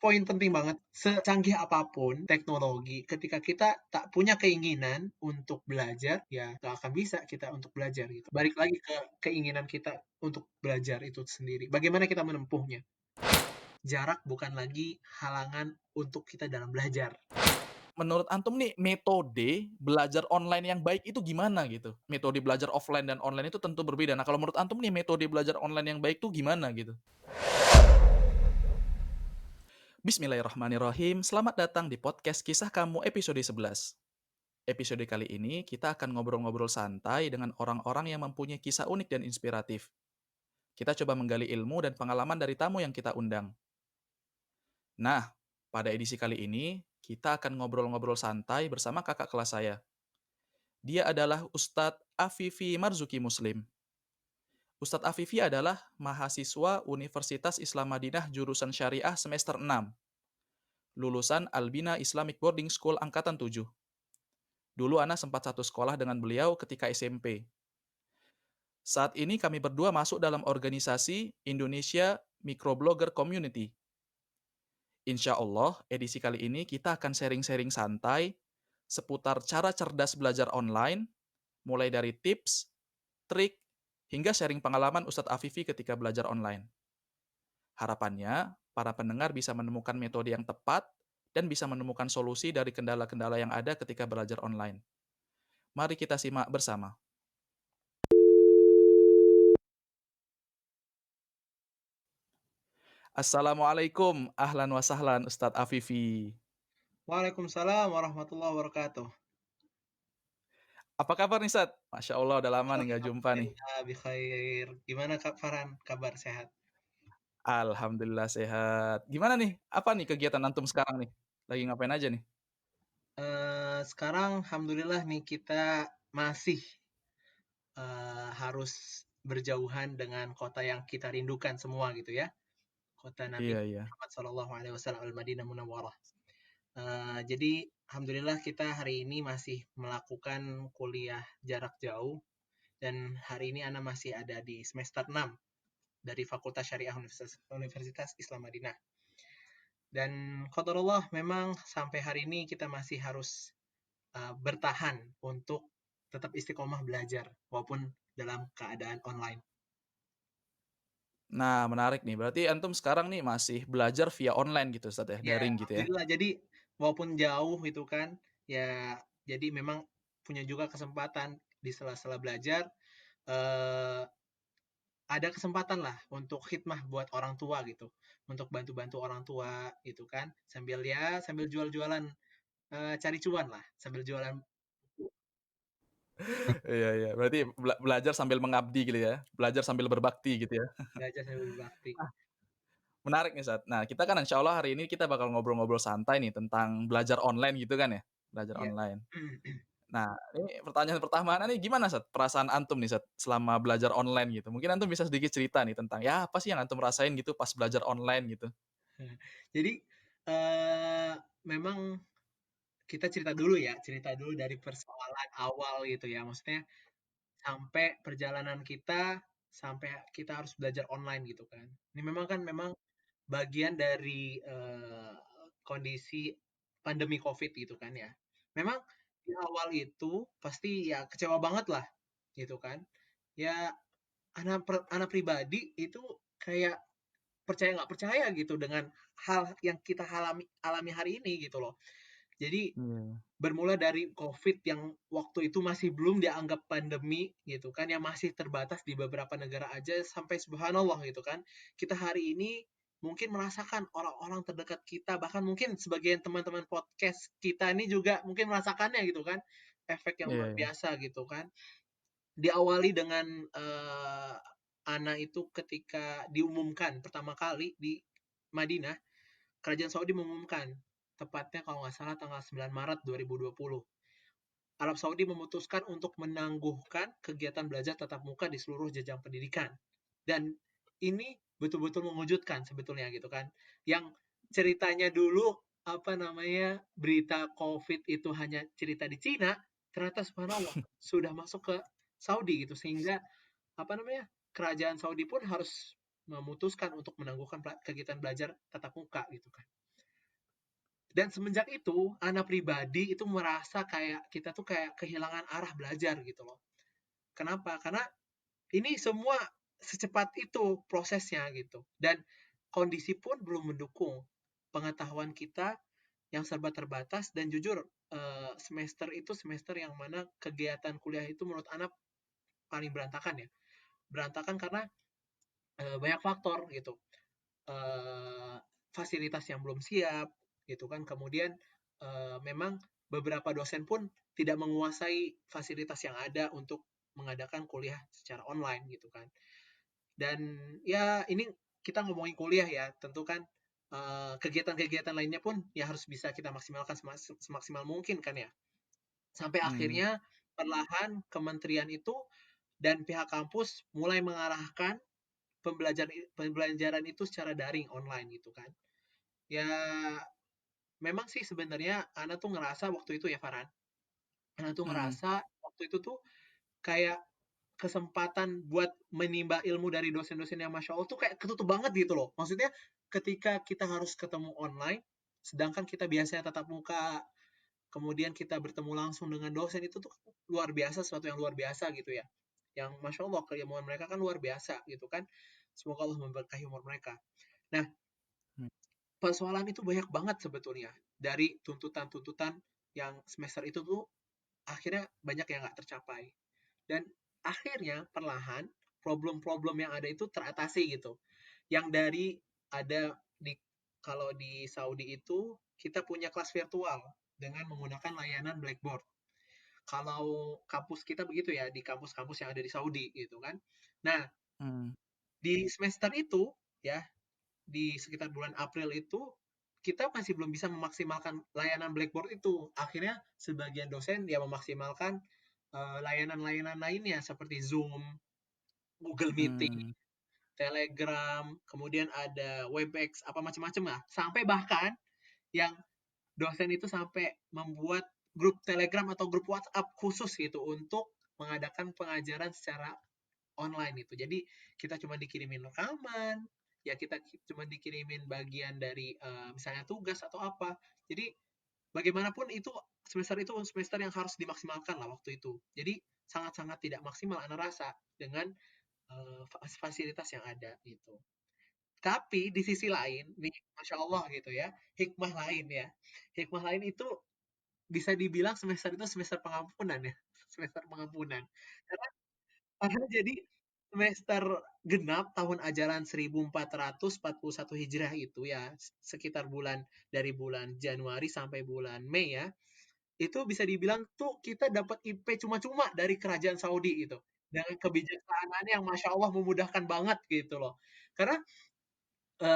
poin penting banget. Secanggih apapun teknologi, ketika kita tak punya keinginan untuk belajar, ya nggak akan bisa kita untuk belajar gitu. Balik lagi ke keinginan kita untuk belajar itu sendiri. Bagaimana kita menempuhnya? Jarak bukan lagi halangan untuk kita dalam belajar. Menurut antum nih, metode belajar online yang baik itu gimana gitu? Metode belajar offline dan online itu tentu berbeda. Nah, kalau menurut antum nih, metode belajar online yang baik tuh gimana gitu? Bismillahirrahmanirrahim. Selamat datang di podcast Kisah Kamu episode 11. Episode kali ini kita akan ngobrol-ngobrol santai dengan orang-orang yang mempunyai kisah unik dan inspiratif. Kita coba menggali ilmu dan pengalaman dari tamu yang kita undang. Nah, pada edisi kali ini kita akan ngobrol-ngobrol santai bersama kakak kelas saya. Dia adalah Ustadz Afifi Marzuki Muslim. Ustadz Afifi adalah mahasiswa Universitas Islam Madinah jurusan Syariah semester 6, lulusan Albina Islamic Boarding School angkatan 7. Dulu Ana sempat satu sekolah dengan beliau ketika SMP. Saat ini kami berdua masuk dalam organisasi Indonesia Microblogger Community. Insya Allah, edisi kali ini kita akan sharing-sharing santai seputar cara cerdas belajar online, mulai dari tips, trik, hingga sharing pengalaman Ustadz Afifi ketika belajar online. Harapannya, para pendengar bisa menemukan metode yang tepat dan bisa menemukan solusi dari kendala-kendala yang ada ketika belajar online. Mari kita simak bersama. Assalamualaikum, ahlan wa sahlan Ustadz Afifi. Waalaikumsalam warahmatullahi wabarakatuh. Apa kabar nih, Ustadz? Masya Allah, udah lama nih nggak jumpa nih. Alhamdulillah bikhair. Gimana Kak Farhan? Kabar sehat? Alhamdulillah sehat. Gimana nih? Apa nih kegiatan antum sekarang nih? Lagi ngapain aja nih? Sekarang alhamdulillah nih kita masih, harus berjauhan dengan kota yang kita rindukan semua gitu ya, kota Nabi Iya, iya. Muhammad SAW Al-Madinah Munawwarah. Jadi alhamdulillah kita hari ini masih melakukan kuliah jarak jauh dan hari ini ana masih ada di semester 6 dari Fakultas Syariah Universitas Islam Madinah. Dan qadarullah memang sampai hari ini kita masih harus bertahan untuk tetap istiqomah belajar walaupun dalam keadaan online. Nah, menarik nih. Berarti antum sekarang nih masih belajar via online gitu, Ustadz ya? Ya, Daring gitu ya? alhamdulillah. Jadi walaupun jauh itu kan, ya jadi memang punya juga kesempatan di sela-sela belajar eh, ada kesempatan lah untuk khidmah buat orang tua gitu, untuk bantu-bantu orang tua gitu kan, sambil ya sambil jual-jualan cari cuan lah, sambil jualan buku, Iya, iya. Berarti belajar sambil mengabdi gitu ya? Belajar sambil berbakti gitu ya? belajar sambil berbakti. Menarik nih, Ustadz. Nah, kita kan insya Allah hari ini kita bakal ngobrol-ngobrol santai nih tentang belajar online gitu kan ya? Belajar Iya. online. Nah, ini pertanyaan pertama nih gimana, Sat, perasaan antum nih, Sat, selama belajar online gitu? Mungkin antum bisa sedikit cerita nih tentang, ya apa sih yang antum rasain gitu pas belajar online gitu? Jadi eh, memang kita cerita dulu ya, cerita dulu dari persoalan awal gitu ya. Maksudnya sampai perjalanan kita sampai kita harus belajar online gitu kan. Ini memang kan memang bagian dari kondisi pandemi Covid gitu kan ya. Memang di awal itu pasti ya kecewa banget lah gitu kan. Ya anak pribadi itu kayak percaya nggak percaya gitu dengan hal yang kita alami hari ini gitu loh. Jadi Iya. bermula dari COVID yang waktu itu masih belum dianggap pandemi gitu kan, yang masih terbatas di beberapa negara aja sampai subhanallah gitu kan. Kita hari ini mungkin merasakan orang-orang terdekat kita, bahkan mungkin sebagian teman-teman podcast kita ini juga mungkin merasakannya gitu kan, efek yang Iya, luar iya. biasa gitu kan. Diawali dengan Ana itu ketika diumumkan pertama kali di Madinah, Kerajaan Saudi mengumumkan, tepatnya kalau nggak salah tanggal 9 Maret 2020. Arab Saudi memutuskan untuk menangguhkan kegiatan belajar tatap muka di seluruh jenjang pendidikan. Dan ini betul-betul mengejutkan sebetulnya gitu kan. Yang ceritanya dulu apa namanya berita COVID itu hanya cerita di Cina, ternyata subhanallah sudah masuk ke Saudi gitu sehingga apa namanya kerajaan Saudi pun harus memutuskan untuk menangguhkan kegiatan belajar tatap muka gitu kan. Dan semenjak itu, Ana pribadi itu merasa kayak kita tuh kayak kehilangan arah belajar gitu loh. Kenapa? Karena ini semua secepat itu prosesnya gitu. Dan kondisi pun belum mendukung. Pengetahuan kita yang serba terbatas dan jujur semester itu semester yang mana kegiatan kuliah itu menurut anak paling berantakan ya. Berantakan karena banyak faktor gitu. Eh, Fasilitas yang belum siap gitu kan. Kemudian memang beberapa dosen pun tidak menguasai fasilitas yang ada untuk mengadakan kuliah secara online gitu kan. Dan ya ini kita ngomongin kuliah ya, tentu kan kegiatan-kegiatan lainnya pun ya harus bisa kita maksimalkan semaksimal mungkin kan ya. Sampai Hmm. akhirnya perlahan kementerian itu dan pihak kampus mulai mengarahkan pembelajaran itu secara daring online gitu kan. Ya memang sih sebenarnya Ana tuh ngerasa waktu itu ya Farhan, Ana tuh Hmm. ngerasa waktu itu tuh kayak kesempatan buat menimba ilmu dari dosen-dosen yang Masya Allah tuh kayak ketutup banget gitu loh. Maksudnya ketika kita harus ketemu online, sedangkan kita biasanya tatap muka, kemudian kita bertemu langsung dengan dosen itu tuh luar biasa, sesuatu yang luar biasa gitu ya. Yang Masya Allah keilmuan mereka kan luar biasa gitu kan. Semoga Allah memberkahi umur mereka. Nah, Hmm. persoalan itu banyak banget sebetulnya. Dari tuntutan-tuntutan yang semester itu tuh akhirnya banyak yang nggak tercapai. Dan akhirnya perlahan problem-problem yang ada itu teratasi gitu. Yang dari ada di kalau di Saudi itu kita punya kelas virtual dengan menggunakan layanan Blackboard. Kalau kampus kita begitu ya di kampus-kampus yang ada di Saudi gitu kan. Nah, Hmm. di semester itu ya di sekitar bulan April itu kita masih belum bisa memaksimalkan layanan Blackboard itu. Akhirnya sebagian dosen dia memaksimalkan layanan-layanan lainnya seperti Zoom, Google Meeting, Hmm. Telegram, kemudian ada Webex, apa macam-macam lah. Sampai bahkan yang dosen itu sampai membuat grup Telegram atau grup WhatsApp khusus gitu untuk mengadakan pengajaran secara online itu. Jadi kita cuma dikirimin rekaman, ya kita cuma dikirimin bagian dari misalnya tugas atau apa. Jadi bagaimanapun itu semester yang harus dimaksimalkan lah waktu itu. Jadi sangat-sangat tidak maksimal Anda rasa dengan fasilitas yang ada gitu. Tapi di sisi lain, nih Masya Allah gitu ya, hikmah lain ya. Hikmah lain itu bisa dibilang semester itu semester pengampunan ya. Semester pengampunan. Karena, karena jadi semester genap tahun ajaran 1441 Hijriah itu ya, sekitar dari bulan Januari sampai bulan Mei ya, itu bisa dibilang tuh kita dapat IP cuma-cuma dari kerajaan Saudi gitu. Dengan kebijaksanaan yang Masya Allah memudahkan banget gitu loh. Karena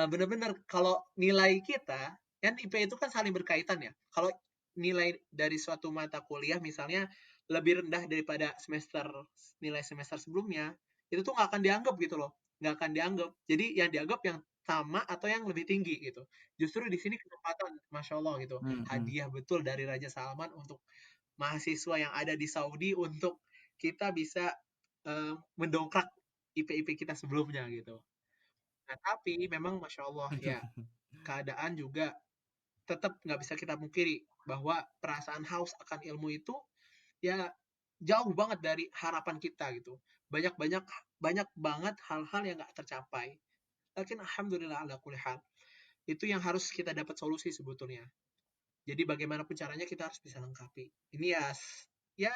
bener-bener kalau nilai kita, kan IP itu kan saling berkaitan ya. Kalau nilai dari suatu mata kuliah misalnya lebih rendah daripada nilai semester sebelumnya, itu tuh nggak akan dianggap gitu loh. Nggak akan dianggap. Jadi yang dianggap yang sama atau yang lebih tinggi gitu. Justru di sini kesempatan, Masya Allah gitu. Hmm. Hmm. Hadiah betul dari Raja Salman untuk mahasiswa yang ada di Saudi untuk kita bisa mendongkrak IP-IP kita sebelumnya gitu. Nah, tapi memang Masya Allah ya, keadaan juga tetap nggak bisa kita pungkiri bahwa perasaan haus akan ilmu itu ya jauh banget dari harapan kita gitu. Banyak banyak banyak banget hal-hal yang nggak tercapai. Lakin alhamdulillah ala kulli hal. Itu yang harus kita dapat solusi sebetulnya. Jadi bagaimanapun caranya kita harus bisa lengkapi. Ini ya ya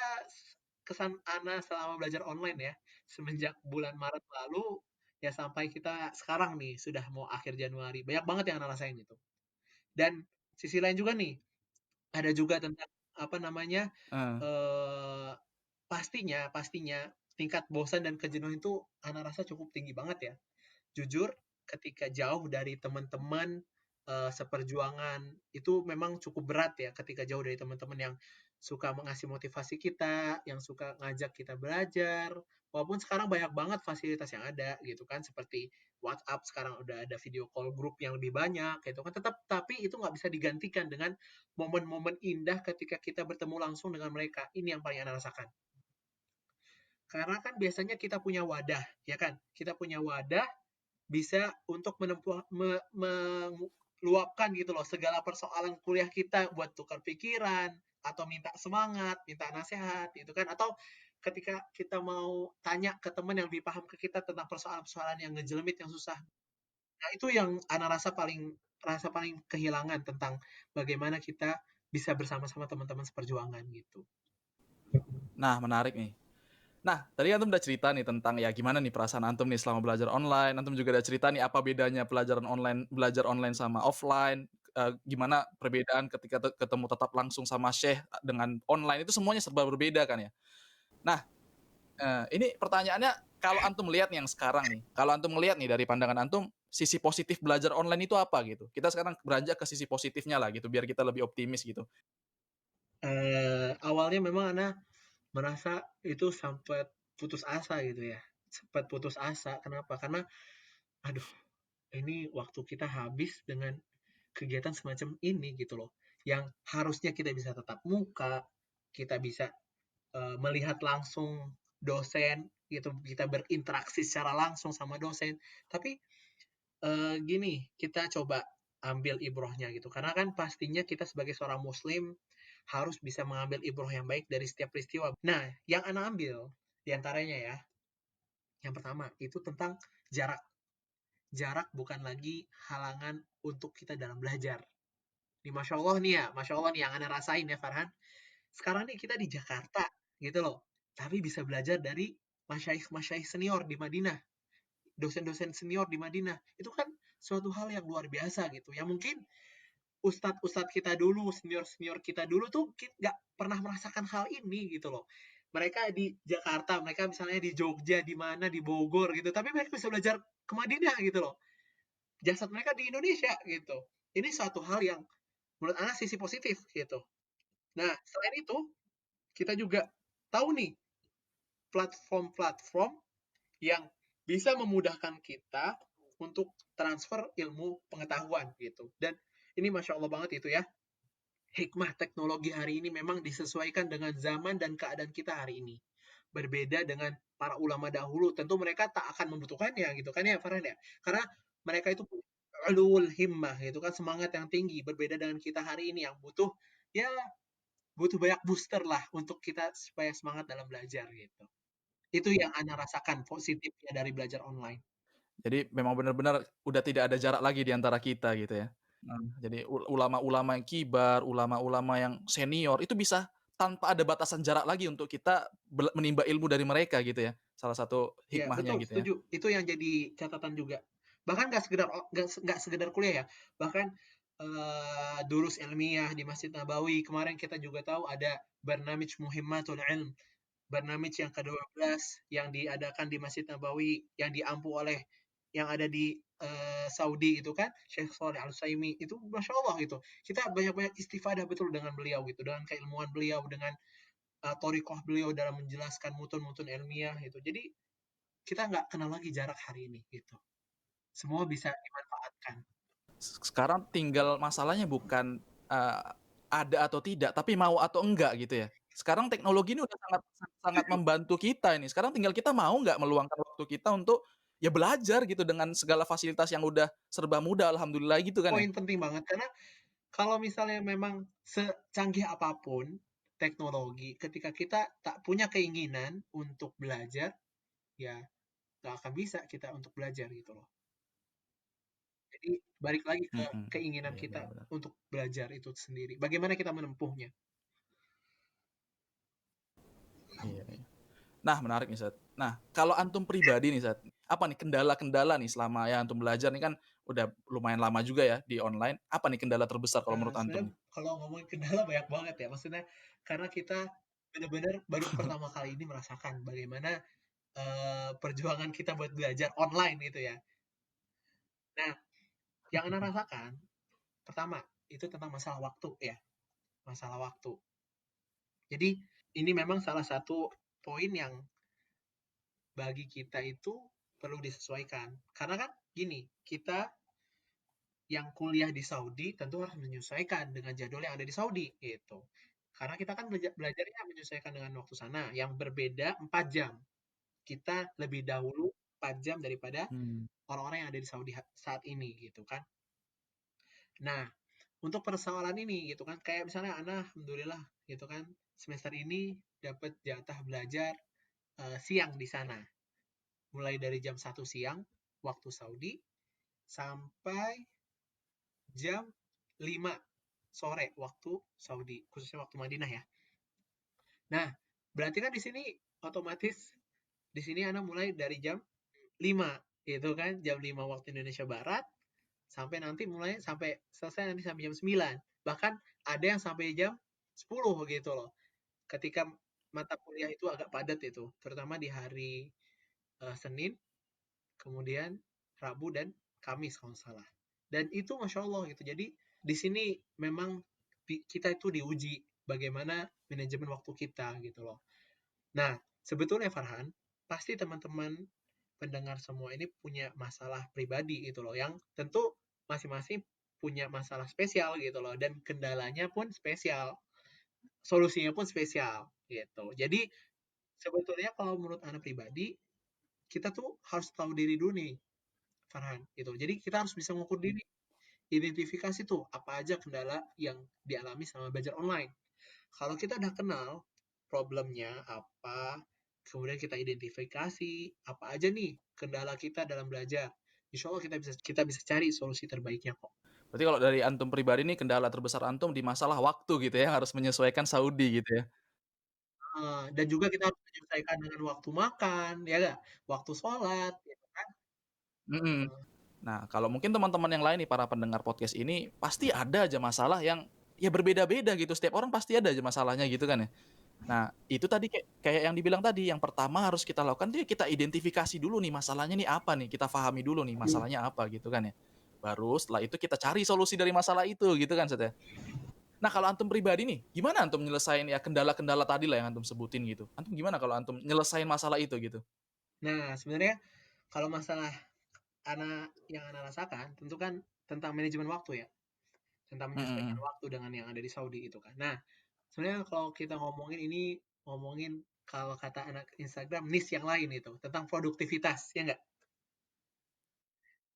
kesan Ana selama belajar online ya. Semenjak bulan Maret lalu ya sampai kita sekarang nih sudah mau akhir Januari. Banyak banget yang Ana rasain itu. Dan sisi lain juga nih, ada juga tentang apa namanya, Ah. eee, pastinya pastinya tingkat bosan dan kejenuhan itu Ana rasa cukup tinggi banget ya. Jujur ketika jauh dari teman-teman, seperjuangan, itu memang cukup berat ya ketika jauh dari teman-teman yang suka mengasih motivasi kita, yang suka ngajak kita belajar. Walaupun sekarang banyak banget fasilitas yang ada gitu kan, seperti WhatsApp sekarang udah ada video call grup yang lebih banyak gitu kan, tapi itu nggak bisa digantikan dengan momen-momen indah ketika kita bertemu langsung dengan mereka. Ini yang paling Anda rasakan. Karena kan biasanya kita punya wadah, ya kan? Kita punya wadah bisa untuk menempuh luapkan gitu loh segala persoalan kuliah kita buat tukar pikiran atau minta semangat, minta nasihat gitu kan atau ketika kita mau tanya ke teman yang lebih paham ke kita tentang persoalan-persoalan yang ngejelemit yang susah. Nah, itu yang ana rasa paling kehilangan tentang bagaimana kita bisa bersama-sama teman-teman seperjuangan gitu. Nah, menarik nih. Nah, tadi antum udah cerita nih tentang ya gimana nih perasaan antum nih selama belajar online. Antum juga udah cerita nih apa bedanya belajar online sama offline, gimana perbedaan ketika ketemu tatap langsung sama syekh dengan online itu semuanya serba berbeda kan ya. Nah, ini pertanyaannya kalau antum melihat nih yang sekarang nih, kalau antum melihat nih dari pandangan antum, sisi positif belajar online itu apa gitu? Kita sekarang beranjak ke sisi positifnya lah gitu biar kita lebih optimis gitu. Awalnya memang ana merasa itu sampai putus asa gitu ya, sempat putus asa. Kenapa? Karena, aduh ini waktu kita habis dengan kegiatan semacam ini gitu loh, yang harusnya kita bisa tatap muka, kita bisa, melihat langsung dosen gitu, kita berinteraksi secara langsung sama dosen. Tapi, gini, kita coba ambil ibrohnya gitu, karena kan pastinya kita sebagai seorang muslim harus bisa mengambil ibroh yang baik dari setiap peristiwa. Nah, yang ana ambil di antaranya ya, yang pertama itu tentang jarak. Jarak bukan lagi halangan untuk kita dalam belajar. Nih Masya Allah nih ya, Masya Allah nih yang Anda rasain ya Farhan. Sekarang nih kita di Jakarta gitu loh. Tapi bisa belajar dari masyaikh-masyaikh senior di Madinah, dosen-dosen senior di Madinah. Itu kan suatu hal yang luar biasa gitu. Yang mungkin ustadz-ustadz kita dulu, senior-senior kita dulu tuh mungkin nggak pernah merasakan hal ini gitu loh. Mereka di Jakarta, mereka misalnya di Jogja, di mana, di Bogor gitu. Tapi mereka bisa belajar ke Madinah gitu loh. Jasad mereka di Indonesia gitu. Ini suatu hal yang menurut Ana sisi positif gitu. Nah, selain itu kita juga tahu nih platform-platform yang bisa memudahkan kita untuk transfer ilmu pengetahuan gitu. Dan ini Masya Allah banget itu ya. Hikmah teknologi hari ini memang disesuaikan dengan zaman dan keadaan kita hari ini. Berbeda dengan para ulama dahulu, tentu mereka tak akan membutuhkannya gitu kan ya Farhan ya. Karena mereka itu ulul himmah gitu kan semangat yang tinggi berbeda dengan kita hari ini yang ya butuh banyak booster lah untuk kita supaya semangat dalam belajar gitu. Itu yang Anda rasakan positifnya dari belajar online. Jadi memang benar-benar udah tidak ada jarak lagi di antara kita gitu ya. Jadi ulama-ulama yang kibar, ulama-ulama yang senior itu bisa tanpa ada batasan jarak lagi untuk kita menimba ilmu dari mereka gitu ya. Salah satu Ya hikmahnya betul, gitu ya. setuju. Itu yang jadi catatan juga. Bahkan nggak sekedar kuliah ya, bahkan, durus ilmiah di Masjid Nabawi. Kemarin kita juga tahu ada Barnamij Muhimmatul Ilm, Barnamij yang ke-12 yang diadakan di Masjid Nabawi, yang diampu oleh yang ada di, Saudi itu kan, Syekh Shalih Al-Utsaimin. Itu Masya Allah gitu. Kita banyak-banyak istifadah betul dengan beliau gitu, dengan keilmuan beliau, dengan, thoriqoh beliau dalam menjelaskan mutun-mutun ilmiah gitu. Jadi kita nggak kenal lagi jarak hari ini gitu. Semua bisa dimanfaatkan. Sekarang tinggal masalahnya bukan, ada atau tidak, tapi mau atau enggak gitu ya. Sekarang teknologi ini udah sangat sangat Setuju. membantu kita ini. Sekarang tinggal kita mau nggak meluangkan waktu kita untuk, ya belajar gitu dengan segala fasilitas yang udah serba mudah alhamdulillah gitu kan ya. Poin penting banget karena kalau misalnya memang secanggih apapun teknologi, ketika kita tak punya keinginan untuk belajar, ya nggak akan bisa kita untuk belajar gitu loh. Jadi balik lagi ke Mhm, keinginan iya kita benar benar. untuk belajar itu sendiri. Bagaimana kita menempuhnya? Iya iya. Nah menarik nih Zat. Nah kalau antum pribadi nih Zat, apa nih kendala-kendala nih selama ya antum belajar nih kan udah lumayan lama juga ya di online, apa nih kendala terbesar kalau menurut antum Sebenarnya nih? kalau ngomongin kendala banyak banget ya, maksudnya karena kita benar-benar baru pertama kali ini merasakan bagaimana, perjuangan kita buat belajar online gitu ya. Nah, yang Anda rasakan, pertama, itu tentang masalah waktu ya, masalah waktu. Jadi, ini memang salah satu poin yang bagi kita itu perlu disesuaikan. Karena kan gini, kita yang kuliah di Saudi tentu harus menyesuaikan dengan jadwal yang ada di Saudi gitu. Karena kita kan belajarnya menyesuaikan dengan waktu sana yang berbeda 4 jam. Kita lebih dahulu 4 jam daripada Mmm, orang-orang yang ada di Saudi saat ini gitu kan. Nah, untuk persoalan ini gitu kan, kayak misalnya Ana alhamdulillah gitu kan, semester ini dapat jatah belajar, siang di sana. Mulai dari jam 1 siang waktu Saudi, sampai jam 5 sore waktu Saudi, khususnya waktu Madinah ya. Nah, berarti kan di sini otomatis di sini Ana mulai dari jam 5 gitu kan, jam 5 waktu Indonesia Barat sampai nanti mulai sampai selesai nanti sampai jam 9. Bahkan ada yang sampai jam 10 gitu loh. Ketika mata kuliah itu agak padat itu, terutama di hari Senin, kemudian Rabu dan Kamis kalau nggak salah. Dan itu Masya Allah gitu. Jadi di sini memang kita itu diuji bagaimana manajemen waktu kita gitu loh. Nah, sebetulnya Farhan, pasti teman-teman pendengar semua ini punya masalah pribadi gitu loh, yang tentu masing-masing punya masalah spesial gitu loh, dan kendalanya pun spesial, solusinya pun spesial gitu. Jadi sebetulnya kalau menurut anak pribadi, kita tuh harus tahu diri dulu nih, Farhan gitu. Jadi kita harus bisa mengukur diri, identifikasi tuh apa aja kendala yang dialami sama belajar online. Kalau kita udah kenal problemnya apa, kemudian kita identifikasi apa aja nih kendala kita dalam belajar. Insya Allah kita bisa cari solusi terbaiknya kok. Berarti kalau dari antum pribadi nih kendala terbesar antum di masalah waktu gitu ya, harus menyesuaikan Saudi gitu ya? Dan juga kita harus menyesuaikan dengan waktu makan, ya nggak? Waktu sholat, gitu kan? Mhm. Heeh. Nah, kalau mungkin teman-teman yang lain nih, para pendengar podcast ini, pasti ada aja masalah yang, ya berbeda-beda gitu, setiap orang pasti ada aja masalahnya gitu kan ya. Nah, itu tadi kayak yang dibilang tadi, yang pertama harus kita lakukan tuh ya kita identifikasi dulu nih, masalahnya nih apa nih, kita pahami dulu nih Hmm. masalahnya apa gitu kan ya. Baru setelah itu kita cari solusi dari masalah itu gitu kan Set ya. Nah, kalau antum pribadi nih, gimana antum nyelesain ya kendala-kendala tadi lah yang antum sebutin gitu? Antum gimana kalau antum nyelesain masalah itu gitu? Nah, sebenarnya kalau masalah yang anak rasakan, tentu kan tentang manajemen waktu ya, tentang Mhm menyesuaikan mhm. waktu dengan yang ada di Saudi itu kan. Nah, sebenarnya kalau kita ngomongin ini, ngomongin kalau kata anak Instagram, niche yang lain itu, tentang produktivitas, ya nggak?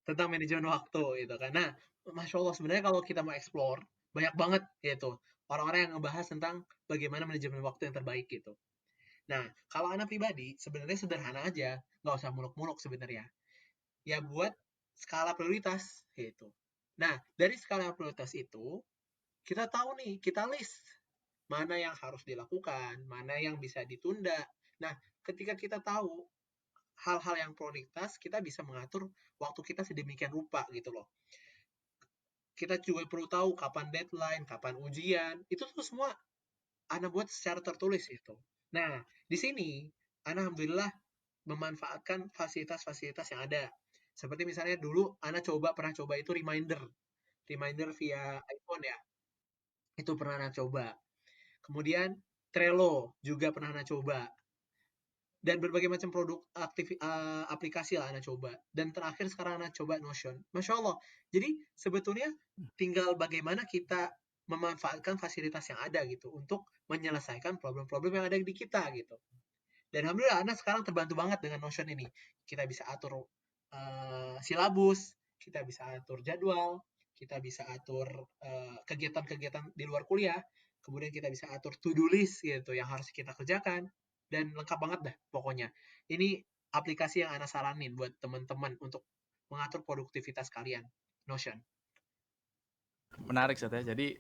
Tentang manajemen waktu gitu kan. Nah, Masya Allah sebenarnya kalau kita mau explore, banyak banget gitu. Orang-orang yang ngebahas tentang bagaimana manajemen waktu yang terbaik gitu. Nah, kalau anak pribadi, sebenarnya sederhana aja. Nggak usah muluk-muluk sebenarnya. Ya buat skala prioritas gitu. Nah, dari skala prioritas itu, kita tahu nih, kita list mana yang harus dilakukan, mana yang bisa ditunda. Nah, ketika kita tahu hal-hal yang prioritas, kita bisa mengatur waktu kita sedemikian rupa gitu loh. Kita juga perlu tahu kapan deadline, kapan ujian, itu tuh semua Ana buat secara tertulis itu. Nah, di sini Ana alhamdulillah memanfaatkan fasilitas-fasilitas yang ada. Seperti misalnya dulu Ana pernah coba itu reminder, reminder via iPhone ya. Itu pernah Ana coba. Kemudian Trello juga pernah Ana coba. Dan berbagai macam produk aplikasi lah Ana coba. Dan terakhir sekarang Ana coba Notion. Masya Allah. Jadi sebetulnya tinggal bagaimana kita memanfaatkan fasilitas yang ada gitu untuk menyelesaikan problem-problem yang ada di kita gitu. Dan alhamdulillah Ana sekarang terbantu banget dengan Notion ini. Kita bisa atur silabus, kita bisa atur jadwal, kita bisa atur kegiatan-kegiatan di luar kuliah, kemudian kita bisa atur to-do list gitu yang harus kita kerjakan, dan lengkap banget dah pokoknya. Ini aplikasi yang Ana saranin buat teman-teman untuk mengatur produktivitas kalian, Notion. Menarik Set ya. Jadi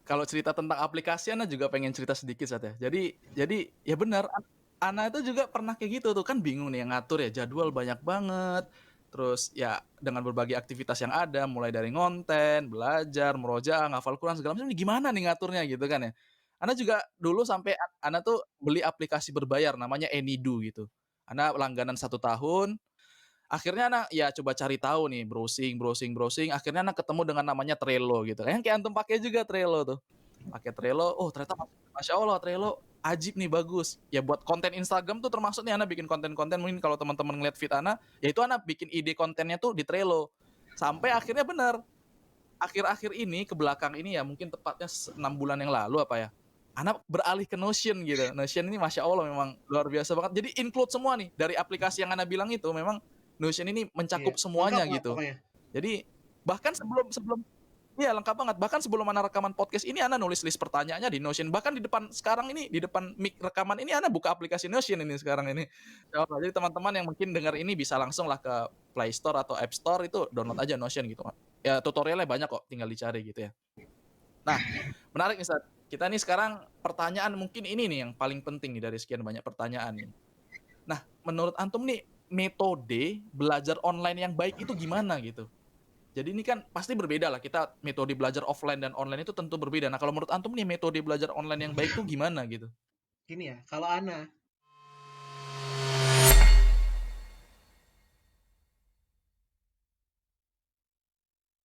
kalau cerita tentang aplikasi Ana juga pengen cerita sedikit Sat ya. Jadi ya benar Ana itu juga pernah kayak gitu tuh kan bingung nih yang ngatur ya jadwal banyak banget. Terus ya dengan berbagai aktivitas yang ada mulai dari ngonten, belajar, murojaah, ngafal Quran segala macam ini gimana nih ngaturnya gitu kan ya. Ana juga dulu sampai Ana tuh beli aplikasi berbayar namanya Anydo gitu. Ana langganan 1 tahun. Akhirnya anak ya coba cari tahu nih, browsing browsing browsing, akhirnya anak ketemu dengan namanya Trello gitu, yang kayak antum pakai juga Trello tuh. Pakai Trello, oh ternyata Masya Allah Trello ajib nih, bagus. Ya buat konten Instagram tuh termasuk nih anak bikin konten-konten, mungkin kalau teman-teman ngeliat feed anak, ya itu anak bikin ide kontennya tuh di Trello. Sampai akhirnya bener, akhir-akhir ini ke belakang ini ya mungkin tepatnya 6 bulan yang lalu apa ya, anak beralih ke Notion gitu. Notion ini Masya Allah memang luar biasa banget. Jadi include semua nih dari aplikasi yang anak bilang itu memang Notion ini Iya, mencakup lengkap semuanya nggak gitu. pokoknya? Jadi bahkan sebelum sebelum Iya, lengkap banget. Bahkan sebelum Ana rekaman podcast ini, Ana nulis list pertanyaannya di Notion. Bahkan di depan sekarang ini, di depan mic rekaman ini, Ana buka aplikasi Notion ini sekarang ini. Jadi teman-teman yang mungkin dengar ini bisa langsung lah ke Play Store atau App Store, itu download aja Notion gitu. Ya tutorialnya banyak kok, tinggal dicari gitu ya. Nah, menarik nih, Sat. Kita nih sekarang pertanyaan mungkin ini nih yang paling penting nih dari sekian banyak pertanyaan nih. Nah, menurut antum nih, metode belajar online yang baik itu gimana gitu? Jadi ini kan pasti berbeda lah, kita metode belajar offline dan online itu tentu berbeda. Nah, kalau menurut antum nih metode belajar online yang baik tuh gimana gitu? Gini ya, kalau Ana